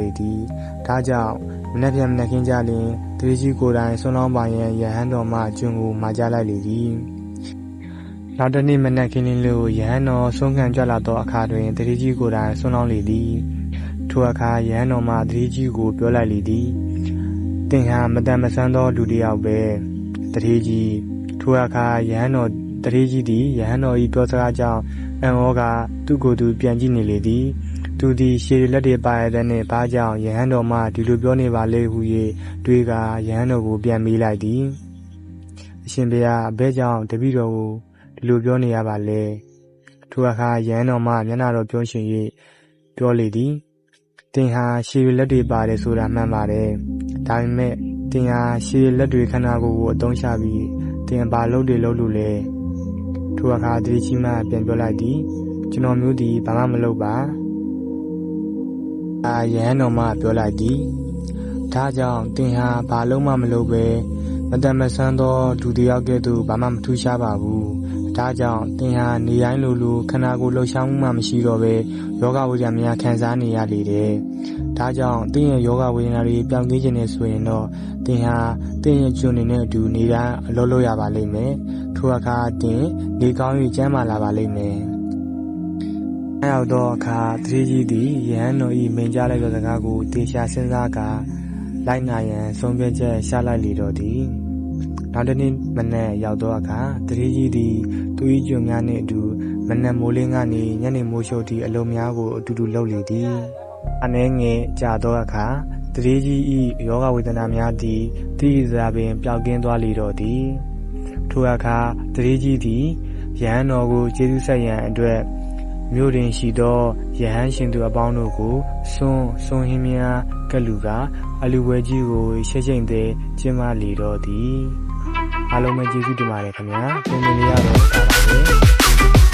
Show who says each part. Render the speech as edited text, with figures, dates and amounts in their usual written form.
Speaker 1: လေသည်ဒါကြောင့်မနက်ဖြန်မနက်ခင်းကြလျင်တတိကြီးကိုယ်တိုင်ဆွမ်းလောင်းပါရန်ယဟန်တော်မှကျွန်းကိုမှာကြလိုက်လေသည်နောက်တစ်နေ့မနက်ခင်းလင်းလို့ယဟန်တော်ဆုံးခံကြွလာသောအခါတွင်တတိကြီးကိုယ်တိုင်ဆွမ်းလောင်းလေသည်ထိုအခါယဟန်တော်မှတတိကြီးကိုပြောလိုက်လေသည်သင်ဟာမတန်မဆန်းသောလူတစ်ယောက်ပဲတတိကြီးထိုအခါယဟန်တော်တတိကြီးသည်ယဟန်တော်၏ပြောစကားကြောင့်အံ့ဩကသူ့ကိုယ်သူပြန်ကြည့်နေလေသည်သူသည်ရှေးလက်တွေပါရတဲ့နှင့်ဘာကြောင့်ယဟန်တော်မှဒီလိုပြောနေပါလေဟု၍တွေးကယဟန်တော်ကိုပြန်မေးလိုက်သည်အရှင်ဘုရားအဘဲကြောင့်တပည့်တော်ကိုဒီလိုပြောနေရပါလေထိုအခါယဟန်တော်မှမျက်နှာတော်ပြုံးရှင်၍ပြောလေသည်သင်ဟာရှေးလက်တွေပါတယ်ဆိုတာမှန်ပါတယ်ဒါပေမဲ့သင်ဟာရှေးလက်တွေခန္ဓာကိုယ်ကိုအသုံးချပြီးသင်ဘာလုပ်တွေလုပ်လို့လဲထိုအခါတတိကြီးမှပြန်ပြောလိုက်သည်ကျွန်တော်မျိုးသည်ဘာမှမလုပ်ပါယဟန်တော်မှပြောလိုက်သည်ဒါကြောင့်သင်ဟာဘာလုံးမှမလုပ်ပဲမတန်မဆန်းသောလူတစ်ယောက်ကဲ့သို့ဘာမှမထူးခြားပါဘူးဒါကြောင့်သင်ဟာနေတိုင်းလိုခန္ဓာကိုယ်လှုပ်ရှားမှုမှမရှိတော့ပဲယောဂဝိဒနာများခံစားနေရလေတယ်ဒါကြောင့်သင်ရဲ့ယောဂဝိဒနာတွေပြောင်းလဲခြင်းနဲ့ဆိုရင်တော့သင်ဟာသင်ရဲ့ကျွန်းနေတဲ့အတူနေတိုင်းအလုပ်လုပ်ရပါလိမ့်မယ်ထိုအခါသင်နေကောင်း၍ကျန်းမာလာပါလိမ့်မယ်နောက်တော့အခါတတိကြီးသည်ယဟန်တော်၏မိန့်ကြားလိုက်သောစကားကိုတေချာစဉ်းစားကာလိုက်နာရန်ဆုံးဖြတ်ချက်ရှာလိုက်လေတော့သည်နောက်တစ်နေ့မနက်ရောက်သောအခါတတိကြီးသည်သူ၏ကျွန်းများနှင့်အတူမနက်မိုးလင်းကနေညနေမိုးချုပ်သည့်အလုပ်များကိုအတူတူလုပ်လေသည်အနေငယ်ကြာသောအခါတတိကြီး၏ယောဂဝေဒနာများသည်တိတိကျကျပင်ပျောက်ကင်းသွားလေတော့သည်ထိုအခါတတိကြီးသည်ယဟန်တော်ကိုကျေးဇူးဆက်ရန်အတွက်မြို့တွင်ရှိသောယဟန်ရှင်သူအပေါင်းတို့ကိုစွန်းဟင်းများကလူကအလူဝဲကြီးကိုရှက်ချိန်သေးကျင်းပလေတော့သည်အားလုံးပဲကျေးဇူးတင်ပါတယ်ခင်ဗျာပုံမြင်လေးရတော့ပါပါပဲ